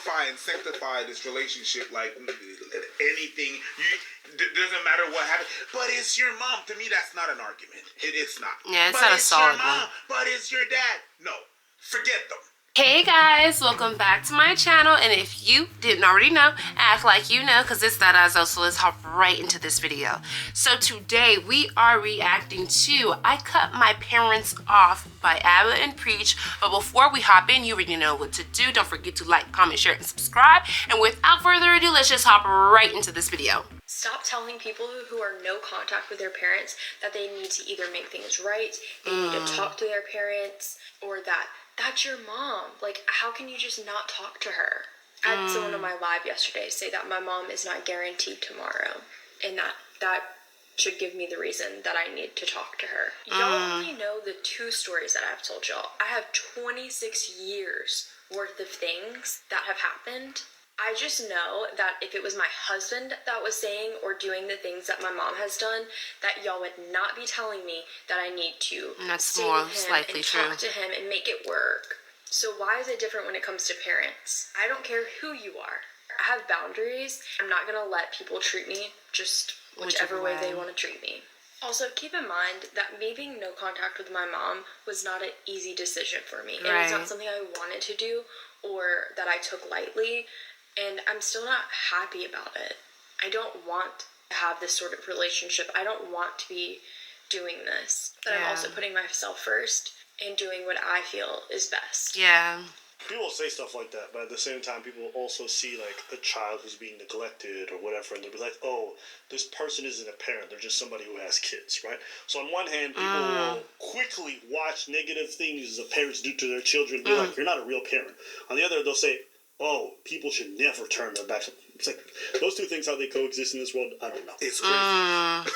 glorify and sanctify this relationship like anything. Doesn't matter what happens. But it's your mom. To me, that's not an argument. It's not. Yeah, it's but not a solid your mom, one. But it's your dad. No, forget them. Hey guys, welcome back to my channel, and if you didn't already know, act like you know, because it's that as well. So let's hop right into this video. So today we are reacting to I Cut My Parents Off by ABBA and Preach. But before we hop in, you already know what to do. Don't forget to like, comment, share, and subscribe. And without further ado, let's just hop right into this video. Stop telling people who are no contact with their parents that they need to either make things right, they need to talk to their parents, or that's your mom. Like, how can you just not talk to her? I had someone on my live yesterday say that my mom is not guaranteed tomorrow, and that should give me the reason that I need to talk to her. Y'all only know the 2 stories that I've told y'all. I have 26 years worth of things that have happened. I just know that if it was my husband that was saying or doing the things that my mom has done, that y'all would not be telling me that I need to stay with him and talk to him and make it work. So why is it different when it comes to parents? I don't care who you are. I have boundaries. I'm not going to let people treat me just whichever way they want to treat me. Also, keep in mind that me being no contact with my mom was not an easy decision for me. It was not something I wanted to do or that I took lightly. And I'm still not happy about it. I don't want to have this sort of relationship. I don't want to be doing this. But I'm also putting myself first and doing what I feel is best. Yeah. People say stuff like that, but at the same time, people also see, like, a child who's being neglected or whatever, and they'll be like, oh, this person isn't a parent, they're just somebody who has kids, right? So on one hand, people will quickly watch negative things that parents do to their children and be like, you're not a real parent. On the other, they'll say, oh, people should never turn their backs. It's like, those 2 things, how they coexist in this world, I don't know. It's crazy.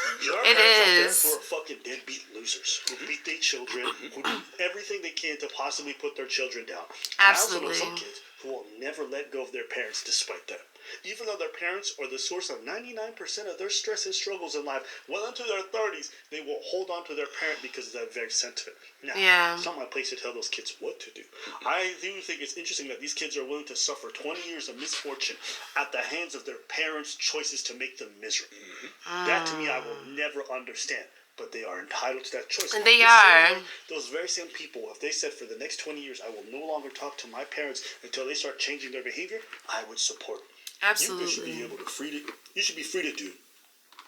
It is. Who are fucking deadbeat losers, who beat their children, who do everything they can to possibly put their children down. Absolutely. And I also know some kids who will never let go of their parents despite that. Even though their parents are the source of 99% of their stress and struggles in life, well into their 30s, they will hold on to their parent because of that very sentiment. Now, it's not my place to tell those kids what to do. I do think it's interesting that these kids are willing to suffer 20 years of misfortune at the hands of their parents' choices to make them miserable. That, to me, I will never understand. But they are entitled to that choice. And they are. Those very same people, if they said for the next 20 years, I will no longer talk to my parents until they start changing their behavior, I would support them. Absolutely. You should be able to you should be free to do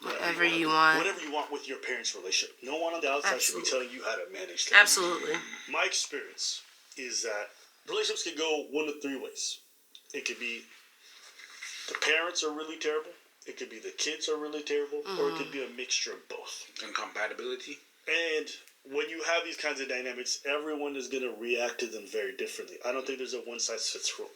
whatever you want. Whatever you want with your parents' relationship. No one on the outside should be telling you how to manage things. Absolutely. My experience is that relationships can go 1 of 3 ways. It could be the parents are really terrible. It could be the kids are really terrible, or it could be a mixture of both. Incompatibility. And when you have these kinds of dynamics, everyone is going to react to them very differently. I don't think there's a one-size-fits-all.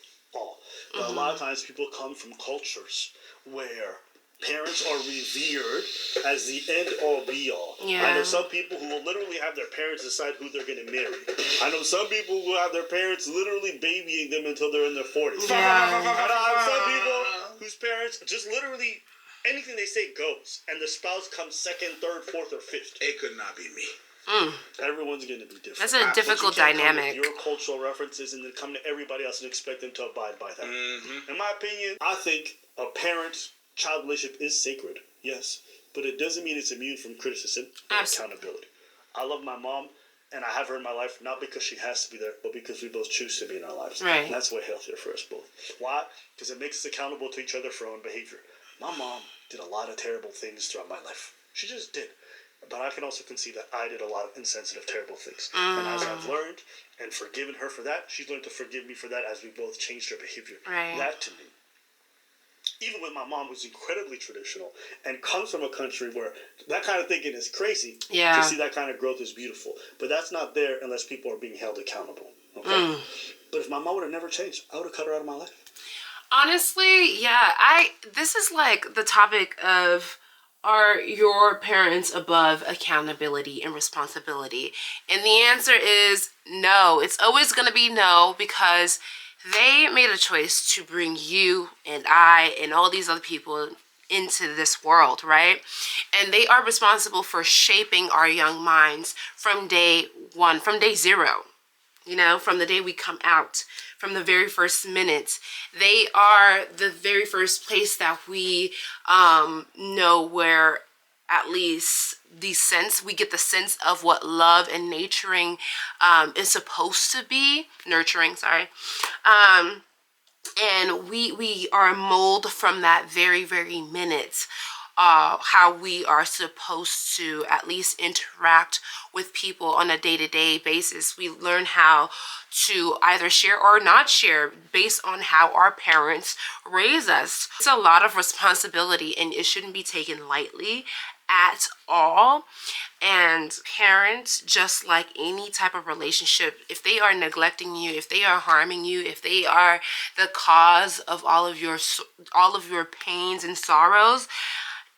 But a lot of times people come from cultures where parents are revered as the end-all, be-all. I know some people who will literally have their parents decide who they're going to marry. I know some people who have their parents literally babying them until they're in their 40s. And I have some people whose parents just literally, anything they say goes. And the spouse comes 2nd, 3rd, 4th, or 5th. It could not be me. Everyone's going to be different. That's a difficult dynamic. Your cultural references and then come to everybody else and expect them to abide by that. In my opinion, I think a parent-child relationship is sacred, yes, but it doesn't mean it's immune from criticism and accountability. I love my mom, and I have her in my life not because she has to be there, but because we both choose to be in our lives. And that's way healthier for us both. Why? Because it makes us accountable to each other for our own behavior. My mom did a lot of terrible things throughout my life. She just did. But I can also concede that I did a lot of insensitive, terrible things. And as I've learned and forgiven her for that, she's learned to forgive me for that as we both changed our behavior. That, to me, even with my mom, who's incredibly traditional and comes from a country where that kind of thinking is crazy, to see that kind of growth is beautiful. But that's not there unless people are being held accountable. Okay? But if my mom would have never changed, I would have cut her out of my life. Honestly, this is like the topic of, are your parents above accountability and responsibility? And the answer is no. It's always going to be no, because they made a choice to bring you and I and all these other people into this world, right? And they are responsible for shaping our young minds from day 1, from day 0. You know, from the day we come out, from the very first minute, they are the very first place that we know where at least we get the sense of what love and nurturing is supposed to be. Nurturing, sorry. And we are molded from that very, very minute. How we are supposed to at least interact with people on a day-to-day basis. We learn how to either share or not share based on how our parents raise us. It's a lot of responsibility, and it shouldn't be taken lightly at all. And parents, just like any type of relationship, if they are neglecting you, if they are harming you, if they are the cause of all of your pains and sorrows,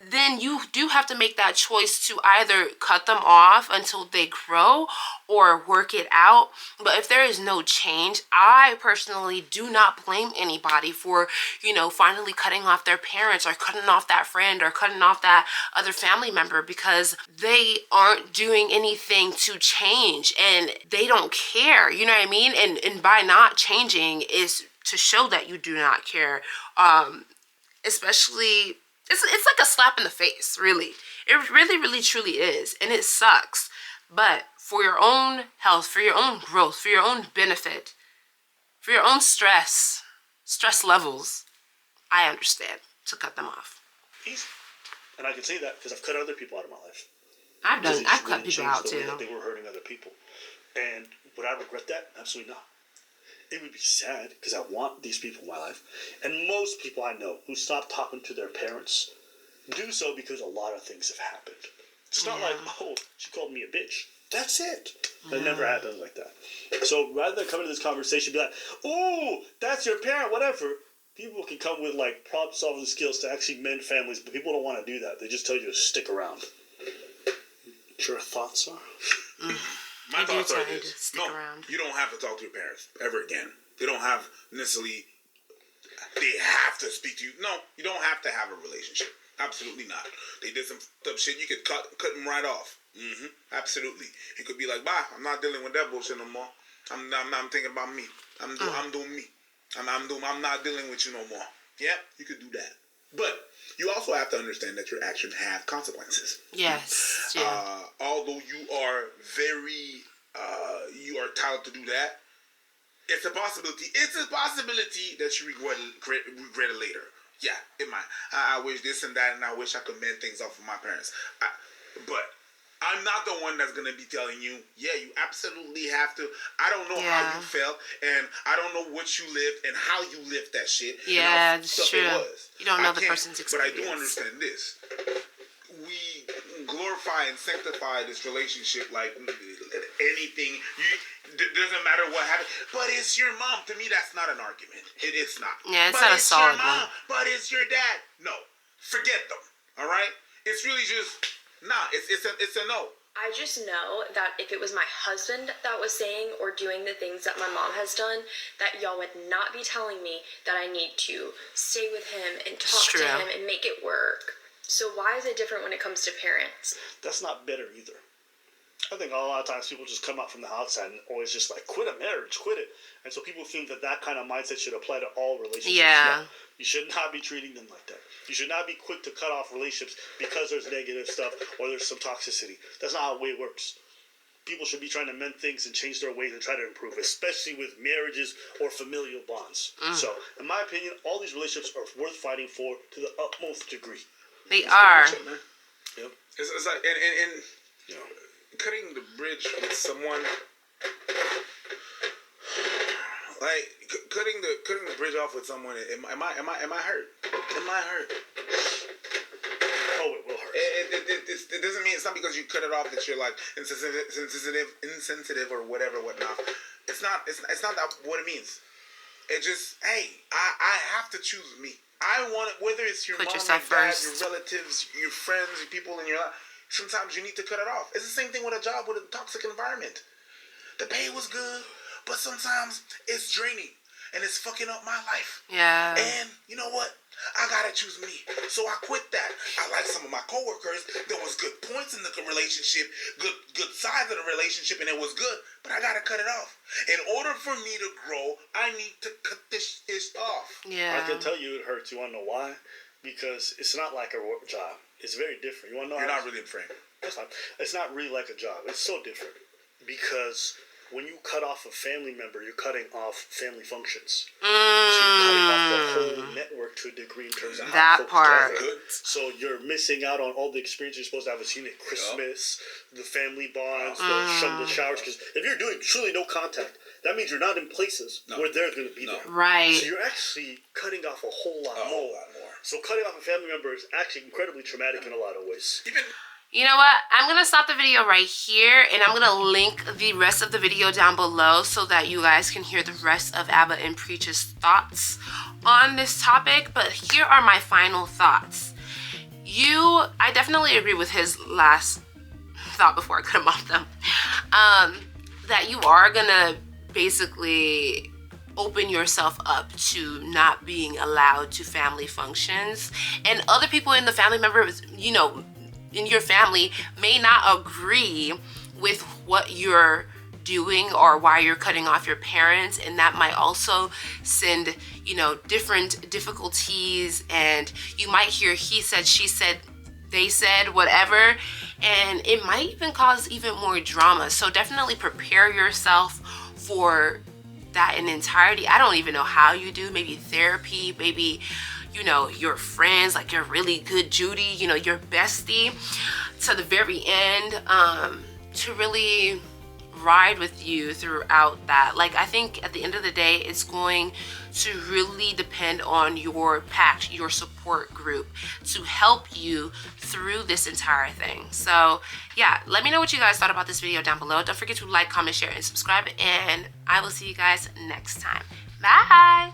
then you do have to make that choice to either cut them off until they grow or work it out. But if there is no change, I personally do not blame anybody for, you know, finally cutting off their parents or cutting off that friend or cutting off that other family member, because they aren't doing anything to change and they don't care, you know what I mean? And by not changing is to show that you do not care. Especially, it's like a slap in the face, really. It really, really, truly is. And it sucks. But for your own health, for your own growth, for your own benefit, for your own stress levels, I understand to cut them off. Easy. And I can say that because I've cut other people out of my life. I've cut people out too. That they were hurting other people. And would I regret that? Absolutely not. It would be sad because I want these people in my life. And most people I know who stop talking to their parents do so because a lot of things have happened. It's not like, oh, she called me a bitch. That's it. That never happens like that. So rather than come into this conversation and be like, oh, that's your parent, whatever. People can come with like problem solving skills to actually mend families, but people don't want to do that. They just tell you to stick around. Your thoughts are? My thoughts are this. No, you don't have to talk to your parents ever again. They don't have necessarily, they have to speak to you. No, you don't have to have a relationship. Absolutely not. They did some f***ed up shit. You could cut them right off. Absolutely. You could be like, bye, I'm not dealing with that bullshit no more. I'm thinking about me. I'm doing me. I'm not dealing with you no more. Yeah, you could do that. But you also have to understand that your actions have consequences. Yes. Yeah. Although you are you are entitled to do that, it's a possibility. It's a possibility that you regret it later. Yeah, it might. I wish this and that, and I wish I could mend things off with my parents. But I'm not the one that's going to be telling you, yeah, you absolutely have to. I don't know how you felt, and I don't know what you lived and how you lived that shit. Yeah, it's true. You don't know the person's experience. But I do understand this. We glorify and sanctify this relationship like anything. Doesn't matter what happened. But it's your mom. To me, that's not an argument. It's not. Yeah, it's not a solid one. Mom, but it's your dad. No. Forget them. All right? It's really just... Nah, it's a no. I just know that if it was my husband that was saying or doing the things that my mom has done, that y'all would not be telling me that I need to stay with him and talk to him and make it work. So why is it different when it comes to parents? That's not better either. I think a lot of times people just come out from the outside and always just like, quit a marriage, quit it. And so people think that that kind of mindset should apply to all relationships. Yeah. No, you should not be treating them like that. You should not be quick to cut off relationships because there's negative stuff or there's some toxicity. That's not how the way it works. People should be trying to mend things and change their ways and try to improve, especially with marriages or familial bonds. So, in my opinion, all these relationships are worth fighting for to the utmost degree. They are. Yep. It's like, and you know, cutting the bridge with someone, like cutting the bridge off with someone. Am I hurt? Am I hurt? Oh, it will hurt. It doesn't mean it's not because you cut it off that you're like insensitive or whatnot. It's not that what it means. It just, hey, I have to choose me. I want it, whether it's your mom, your dad, your relatives, your friends, your people in your life. Sometimes you need to cut it off. It's the same thing with a job, with a toxic environment. The pay was good, but sometimes it's draining and it's fucking up my life. Yeah. And you know what? I gotta choose me. So I quit that. I like some of my coworkers. There was good points in the relationship, good sides of the relationship, and it was good. But I gotta cut it off. In order for me to grow, I need to cut this off. Yeah. I can tell you it hurts. You wanna know why? Because it's not like a job. It's very different. You wanna know? You're not really in frame. That's not. It's not really like a job. It's so different because when you cut off a family member, you're cutting off family functions. So you're cutting off the whole network to a degree in terms of how that folks part. gather. So you're missing out on all the experience you're supposed to have as unit. Christmas, the family bonds, the showers. Because if you're doing truly no contact, that means you're not in places where they're going to be there. Right. So you're actually cutting off a whole lot more. So cutting off a family member is actually incredibly traumatic in a lot of ways. You know what? I'm going to stop the video right here, and I'm going to link the rest of the video down below so that you guys can hear the rest of Abba and Preach's thoughts on this topic. But here are my final thoughts. I definitely agree with his last thought before I cut him off though. That you are going to basically open yourself up to not being allowed to family functions, and other people in the family members, you know, in your family may not agree with what you're doing or why you're cutting off your parents, and that might also send, you know, different difficulties, and you might hear he said, she said, they said, whatever, and it might even cause even more drama. So definitely prepare yourself for that in entirety. I don't even know how you do, maybe therapy, maybe, you know, your friends, like your really good Judy, you know, your bestie, to the very end, to really ride with you throughout that. Like, I think at the end of the day, it's going to really depend on your pack, your support group, to help you through this entire thing. So yeah, let me know what you guys thought about this video down below. Don't forget to like, comment, share, and subscribe, and I will see you guys next time. Bye.